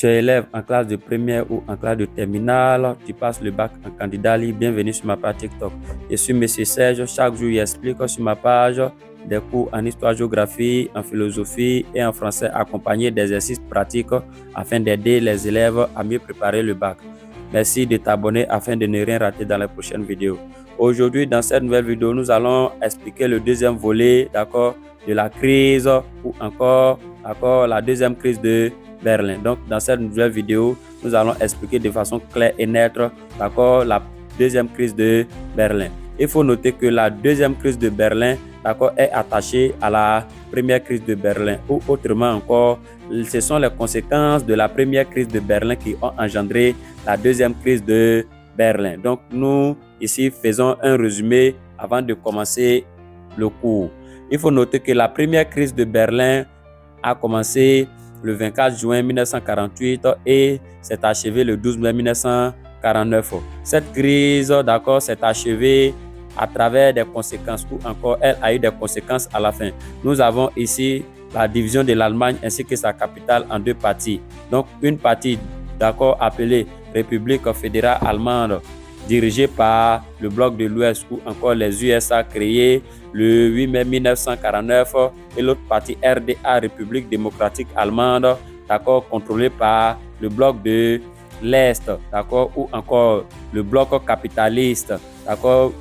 Tu es élève en classe de première ou en classe de terminale, tu passes le bac en candidat libre, bienvenue sur ma page TikTok. Je suis M. Serge, chaque jour j'explique sur ma page des cours en histoire-géographie, en philosophie et en français accompagnés d'exercices pratiques afin d'aider les élèves à mieux préparer le bac. Merci de t'abonner afin de ne rien rater dans les prochaines vidéos. Aujourd'hui, dans cette nouvelle vidéo, nous allons expliquer le deuxième volet, de la crise ou encore, la deuxième crise de Berlin. Donc, dans cette nouvelle vidéo, nous allons expliquer de façon claire et nette, la deuxième crise de Berlin. Il faut noter que la deuxième crise de Berlin, est attachée à la première crise de Berlin, ou autrement encore, ce sont les conséquences de la première crise de Berlin qui ont engendré la deuxième crise de Berlin. Donc, nous, ici, faisons un résumé avant de commencer le cours. Il faut noter que la première crise de Berlin a commencé le 24 juin 1948 et s'est achevée le 12 mai 1949. Cette crise, s'est achevée à travers des conséquences, ou encore elle a eu des conséquences à la fin. Nous avons ici la division de l'Allemagne ainsi que sa capitale en deux parties. Donc, une partie, appelée République fédérale allemande, dirigée par le bloc de l'Ouest ou encore les USA, créés le 8 mai 1949, et l'autre partie RDA, République démocratique allemande, contrôlée par le bloc de l'Est, ou encore le bloc capitaliste,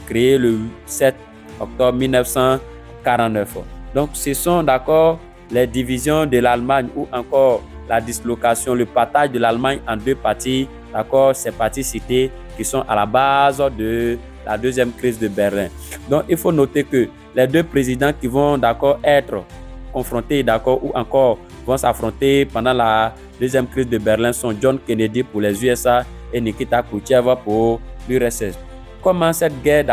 créé le 7 octobre 1949. Donc, ce sont les divisions de l'Allemagne ou encore la dislocation, le partage de l'Allemagne en deux parties, ces parties citées qui sont à la base de la deuxième crise de Berlin. Donc, il faut noter que les deux présidents qui vont être confrontés, ou encore vont s'affronter pendant la deuxième crise de Berlin sont John Kennedy pour les USA et Nikita Khrouchtchev pour l'URSS. Comment cette guerre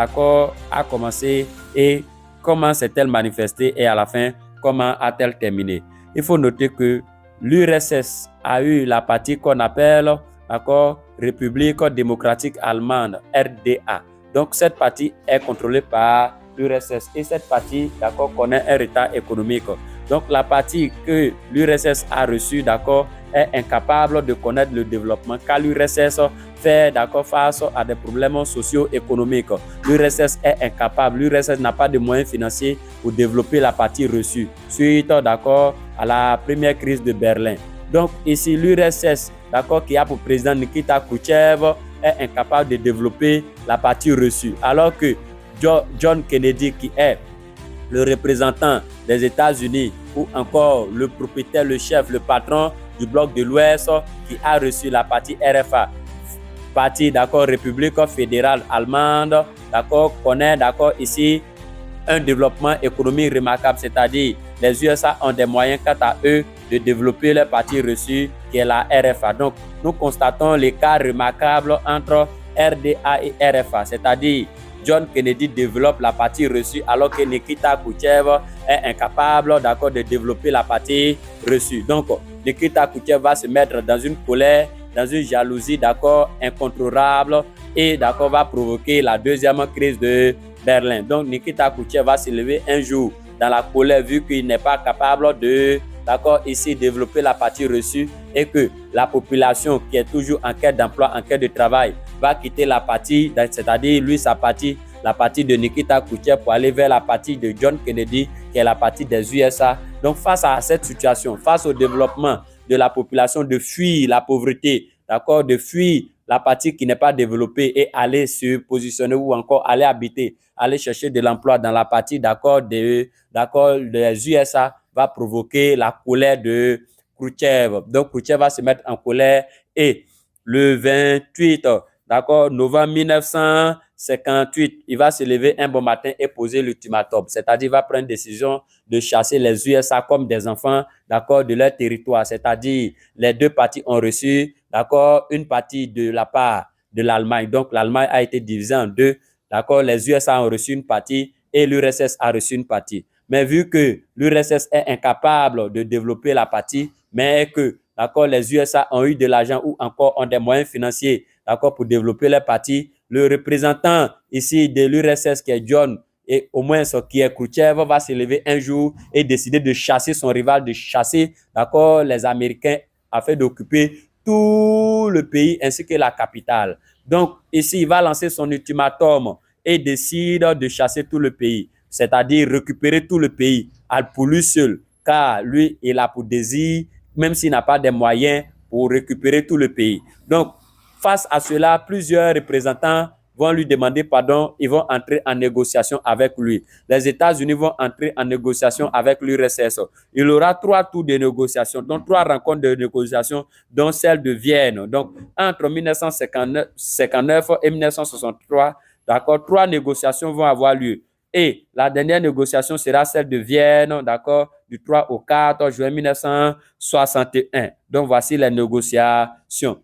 a commencé et comment s'est-elle manifestée et à la fin, comment a-t-elle terminé? Il faut noter que l'URSS a eu la partie qu'on appelle République démocratique allemande, RDA. Donc cette partie est contrôlée par l'URSS et cette partie connaît un retard économique. Donc la partie que l'URSS a reçue est incapable de connaître le développement car l'URSS fait face à des problèmes socio-économiques. L'URSS est incapable, l'URSS n'a pas de moyens financiers pour développer la partie reçue suite à la première crise de Berlin. Donc ici l'URSS qui a pour président Nikita Khrouchtchev est incapable de développer la partie reçue alors que John Kennedy qui est le représentant des États-Unis ou encore le propriétaire, le chef, le patron du bloc de l'Ouest qui a reçu la partie RFA, partie République fédérale allemande, connaît ici un développement économique remarquable, c'est-à-dire les USA ont des moyens quant à eux de développer leur partie reçue qui est la RFA. Donc, nous constatons l'écart remarquable entre RDA et RFA, c'est-à-dire John Kennedy développe la partie reçue alors que Nikita Khrouchtchev est incapable de développer la partie reçue. Donc, Nikita Khrouchtchev va se mettre dans une colère, dans une jalousie incontrôlable et va provoquer la deuxième crise de Berlin. Donc, Nikita Khrouchtchev va se lever un jour dans la colère vu qu'il n'est pas capable de développer la partie reçue et que la population qui est toujours en quête d'emploi, en quête de travail, va quitter la partie, c'est-à-dire lui sa partie, la partie de Nikita Khrouchtchev pour aller vers la partie de John Kennedy qui est la partie des USA. Donc face à cette situation, face au développement de la population de fuir la pauvreté, de fuir la partie qui n'est pas développée et aller se positionner ou encore aller habiter, aller chercher de l'emploi dans la partie des USA va provoquer la colère de Khrouchtchev. Donc Khrouchtchev va se mettre en colère et le 28 novembre 1958, il va se lever un bon matin et poser l'ultimatum, c'est-à-dire il va prendre décision de chasser les USA comme des enfants de leur territoire, c'est-à-dire les deux parties ont reçu une partie de la part de l'Allemagne. Donc l'Allemagne a été divisée en deux, les USA ont reçu une partie et l'URSS a reçu une partie. Mais vu que l'URSS est incapable de développer la partie, mais que les USA ont eu de l'argent ou encore ont des moyens financiers pour développer leur partie, le représentant ici de l'URSS qui est John et au moins ce qui est Khrouchtchev va se lever un jour et décider de chasser son rival, de chasser les Américains afin d'occuper tout le pays ainsi que la capitale. Donc, ici, il va lancer son ultimatum et décide de chasser tout le pays, c'est-à-dire récupérer tout le pays pour lui seul, car lui, il a pour désir, même s'il n'a pas de moyens, pour récupérer tout le pays. Donc, face à cela, plusieurs représentants vont lui demander pardon, ils vont entrer en négociation avec lui. Les États-Unis vont entrer en négociation avec l'URSS. Il aura 3 tours de négociation, donc 3 rencontres de négociation, dont celle de Vienne. Donc, entre 1959 et 1963, d'accord, 3 négociations vont avoir lieu. Et la dernière négociation sera celle de Vienne, d'accord, du 3 au 4 juin 1961. Donc, voici les négociations.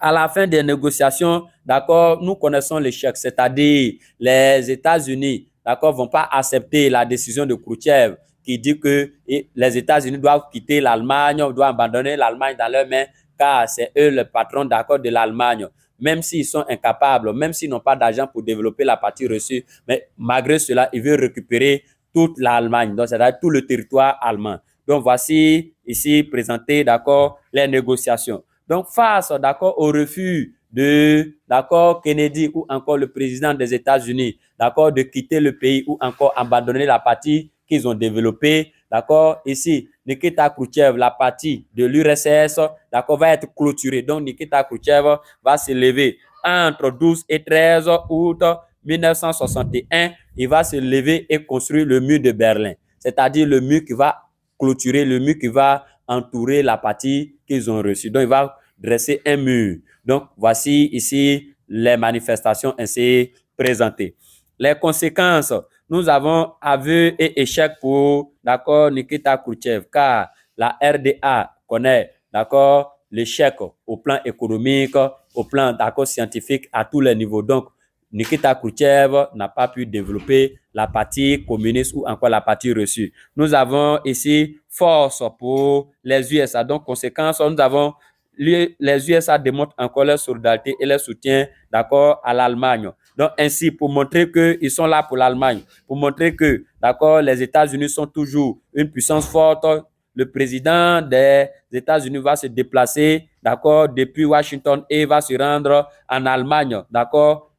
À la fin des négociations, d'accord, nous connaissons l'échec, c'est-à-dire les États-Unis, d'accord, vont pas accepter la décision de Khrouchtchev qui dit que les États-Unis doivent quitter l'Allemagne, doivent abandonner l'Allemagne dans leurs mains, car c'est eux le patron, d'accord, de l'Allemagne. Même s'ils sont incapables, même s'ils n'ont pas d'argent pour développer la partie reçue, mais malgré cela, ils veulent récupérer toute l'Allemagne, donc c'est-à-dire tout le territoire allemand. Donc voici ici présenté, d'accord, les négociations. Donc, face, d'accord, au refus de, d'accord, Kennedy ou encore le président des États-Unis, d'accord, de quitter le pays ou encore abandonner la partie qu'ils ont développée, d'accord, ici, Nikita Khrouchtchev, la partie de l'URSS, d'accord, va être clôturée. Donc, Nikita Khrouchtchev va se lever entre 12 et 13 août 1961. Il va se lever et construire le mur de Berlin, c'est-à-dire le mur qui va clôturer, le mur qui va entourer la partie qu'ils ont reçue. Donc, il va dresser un mur. Donc, voici ici les manifestations ainsi présentées. Les conséquences, nous avons aveu et échec pour, d'accord, Nikita Khrouchtchev, car la RDA connaît, d'accord, l'échec au plan économique, au plan, d'accord, scientifique à tous les niveaux. Donc, Nikita Khrouchtchev n'a pas pu développer la partie communiste ou encore la partie reçue. Nous avons ici force pour les USA. Donc, conséquence, nous avons les USA démontrent encore leur solidarité et leur soutien, d'accord, à l'Allemagne. Donc, ainsi, pour montrer qu'ils sont là pour l'Allemagne, pour montrer que, d'accord, les États-Unis sont toujours une puissance forte, le président des États-Unis va se déplacer, d'accord, depuis Washington et va se rendre en Allemagne, d'accord,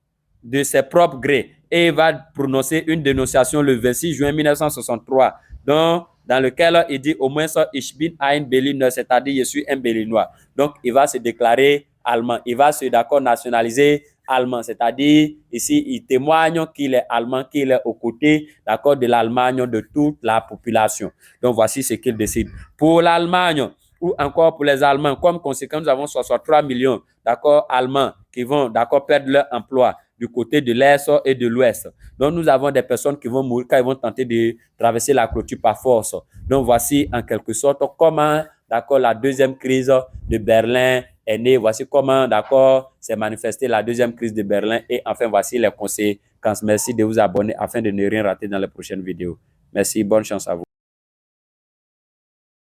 de ses propres grés et va prononcer une dénonciation le 26 juin 1963, donc, dans lequel il dit au moins ça, ich bin ein Berliner, c'est-à-dire je suis un Berlinois. Donc, il va se déclarer allemand, il va se, d'accord, nationaliser allemand, c'est-à-dire ici, il témoigne qu'il est allemand, qu'il est aux côtés, d'accord, de l'Allemagne, de toute la population. Donc, voici ce qu'il décide. Pour l'Allemagne, ou encore pour les Allemands, comme conséquence, nous avons 63 millions, d'accord, Allemands qui vont, d'accord, perdre leur emploi du côté de l'Est et de l'Ouest. Donc, nous avons des personnes qui vont mourir quand ils vont tenter de traverser la clôture par force. Donc, voici en quelque sorte comment, d'accord, la deuxième crise de Berlin est née. Voici comment, d'accord, s'est manifestée la deuxième crise de Berlin. Et enfin, voici les conséquences. Merci de vous abonner afin de ne rien rater dans les prochaines vidéos. Merci, bonne chance à vous.